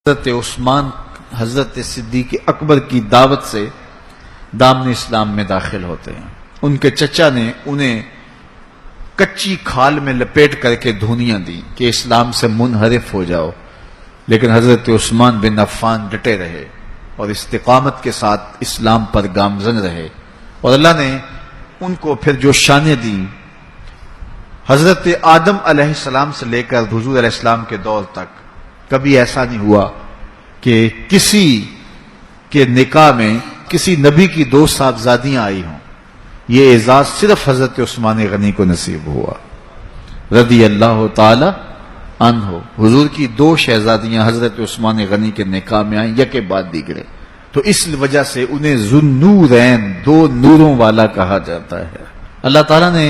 حضرت عثمان حضرت صدیق اکبر کی دعوت سے دامن اسلام میں داخل ہوتے ہیں۔ ان کے چچا نے انہیں کچی کھال میں لپیٹ کر کے دھونیاں دی کہ اسلام سے منحرف ہو جاؤ، لیکن حضرت عثمان بن عفان ڈٹے رہے اور استقامت کے ساتھ اسلام پر گامزن رہے، اور اللہ نے ان کو پھر جو شانیں دیں، حضرت آدم علیہ السلام سے لے کر حضور علیہ السلام کے دور تک کبھی ایسا نہیں ہوا کہ کسی کے نکاح میں کسی نبی کی دو صاحبزادیاں آئی ہوں۔ یہ اعزاز صرف حضرت عثمان غنی کو نصیب ہوا رضی اللہ تعالی عنہ۔ حضور کی دو شہزادیاں حضرت عثمان غنی کے نکاح میں آئیں، یکے بعد دیگرے، تو اس وجہ سے انہیں ذوالنورین، دو نوروں والا کہا جاتا ہے۔ اللہ تعالیٰ نے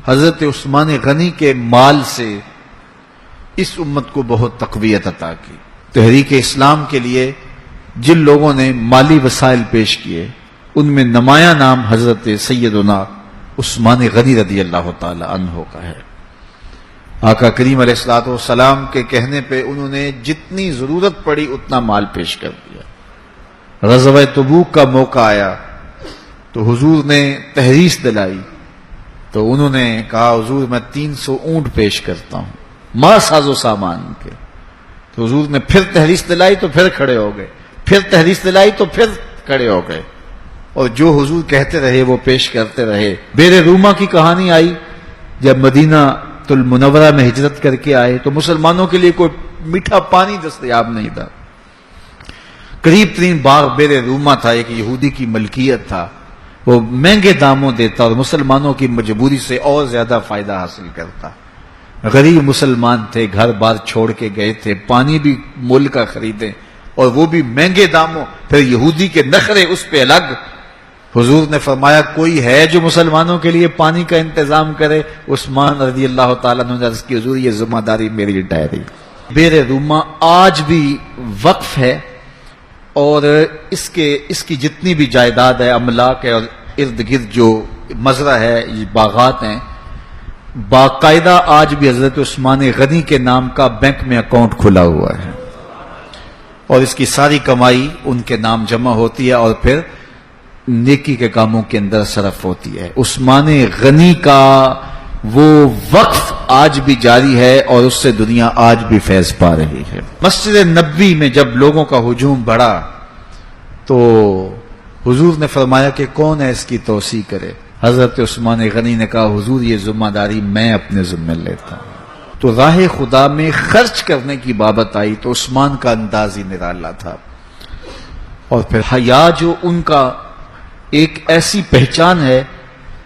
حضرت عثمان غنی کے مال سے اس امت کو بہت تقویت عطا کی۔ تحریک اسلام کے لیے جن لوگوں نے مالی وسائل پیش کیے، ان میں نمایاں نام حضرت سیدنا عثمان غنی رضی اللہ تعالی عنہ کا ہے۔ آقا کریم علیہ الصلوۃ والسلام کے کہنے پہ انہوں نے جتنی ضرورت پڑی اتنا مال پیش کر دیا۔ غزوہ تبوک کا موقع آیا تو حضور نے تحریص دلائی، تو انہوں نے کہا حضور میں 300 اونٹ پیش کرتا ہوں، ما ساز و سامان کے۔ تو حضور نے پھر تحریص دلائی تو پھر کھڑے ہو گئے، پھر تحریص دلائی تو پھر کھڑے ہو گئے، اور جو حضور کہتے رہے وہ پیش کرتے رہے۔ بیر روما کی کہانی آئی، جب مدینہ المنورہ میں ہجرت کر کے آئے تو مسلمانوں کے لیے کوئی میٹھا پانی دستیاب نہیں تھا۔ قریب ترین باغ بیر روما تھا، ایک یہودی کی ملکیت تھا، وہ مہنگے داموں دیتا اور مسلمانوں کی مجبوری سے اور زیادہ فائدہ حاصل کرتا۔ غریب مسلمان تھے، گھر بار چھوڑ کے گئے تھے، پانی بھی مول کا خریدے اور وہ بھی مہنگے داموں، پھر یہودی کے نخرے اس پہ الگ۔ حضور نے فرمایا کوئی ہے جو مسلمانوں کے لیے پانی کا انتظام کرے؟ عثمان رضی اللہ تعالیٰ عنہ نے عرض کی حضور یہ ذمہ داری میری ٹھہری۔ بیر روما آج بھی وقف ہے، اور اس کی جتنی بھی جائیداد ہے، املاک ہے، اور ارد گرد جو مزرعہ ہے، یہ باغات ہیں، باقاعدہ آج بھی حضرت عثمان غنی کے نام کا بینک میں اکاؤنٹ کھلا ہوا ہے، اور اس کی ساری کمائی ان کے نام جمع ہوتی ہے اور پھر نیکی کے کاموں کے اندر صرف ہوتی ہے۔ عثمان غنی کا وہ وقف آج بھی جاری ہے اور اس سے دنیا آج بھی فیض پا رہی ہے۔ مسجد نبوی میں جب لوگوں کا ہجوم بڑھا تو حضور نے فرمایا کہ کون ہے اس کی توسیع کرے؟ حضرت عثمان غنی نے کہا حضور یہ ذمہ داری میں اپنے ذمہ لیتا ہوں۔ تو راہ خدا میں خرچ کرنے کی بابت آئی تو عثمان کا انداز ہی نرالا تھا، اور پھر حیا جو ان کا ایک ایسی پہچان ہے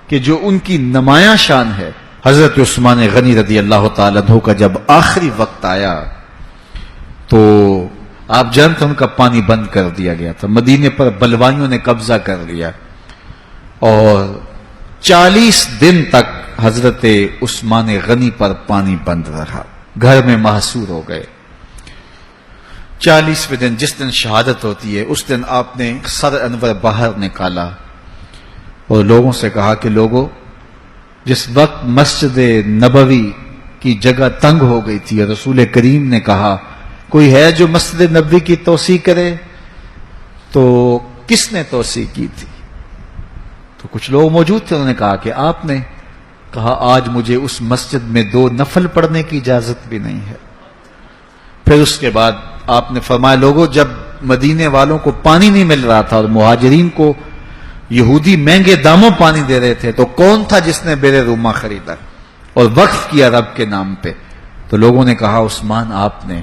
کہ جو ان کی نمایاں شان ہے۔ حضرت عثمان غنی رضی اللہ تعالیٰ عنہ کا جب آخری وقت آیا تو آپ جانتے ان کا پانی بند کر دیا گیا تھا، مدینے پر بلوائیوں نے قبضہ کر لیا، اور 40 دن تک حضرت عثمان غنی پر پانی بند رہا، گھر میں محصور ہو گئے۔ 40ویں دن جس دن شہادت ہوتی ہے اس دن آپ نے سر انور باہر نکالا اور لوگوں سے کہا کہ لوگوں، جس وقت مسجد نبوی کی جگہ تنگ ہو گئی تھی اور رسول کریم نے کہا کوئی ہے جو مسجد نبوی کی توسیع کرے، تو کس نے توسیع کی تھی؟ تو کچھ لوگ موجود تھے، انہوں نے کہا کہ آپ نے کہا آج مجھے اس مسجد میں 2 نفل پڑھنے کی اجازت بھی نہیں ہے۔ پھر اس کے بعد آپ نے فرمایا لوگوں، جب مدینے والوں کو پانی نہیں مل رہا تھا اور مہاجرین کو یہودی مہنگے داموں پانی دے رہے تھے، تو کون تھا جس نے بیر روما خریدا اور وقف کیا رب کے نام پہ؟ تو لوگوں نے کہا عثمان آپ نے۔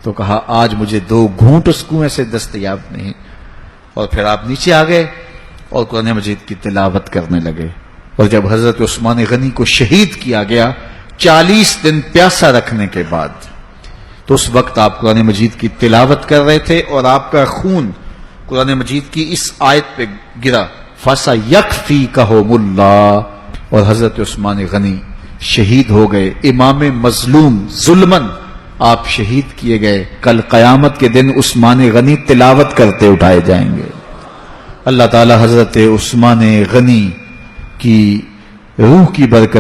تو کہا آج مجھے 2 گھونٹ اس کنویں سے دستیاب نہیں، اور پھر آپ نیچے آ گئے اور قرآن مجید کی تلاوت کرنے لگے۔ اور جب حضرت عثمان غنی کو شہید کیا گیا 40 دن پیاسا رکھنے کے بعد، تو اس وقت آپ قرآن مجید کی تلاوت کر رہے تھے اور آپ کا خون قرآن مجید کی اس آیت پہ گرا، فَسَيَكْفِيكَهُمُ اللَّهُ، اور حضرت عثمان غنی شہید ہو گئے، امام مظلوم ظلمن آپ شہید کیے گئے۔ کل قیامت کے دن عثمان غنی تلاوت کرتے اٹھائے جائیں گے۔ اللہ تعالی حضرت عثمان غنی کی روح کی برکت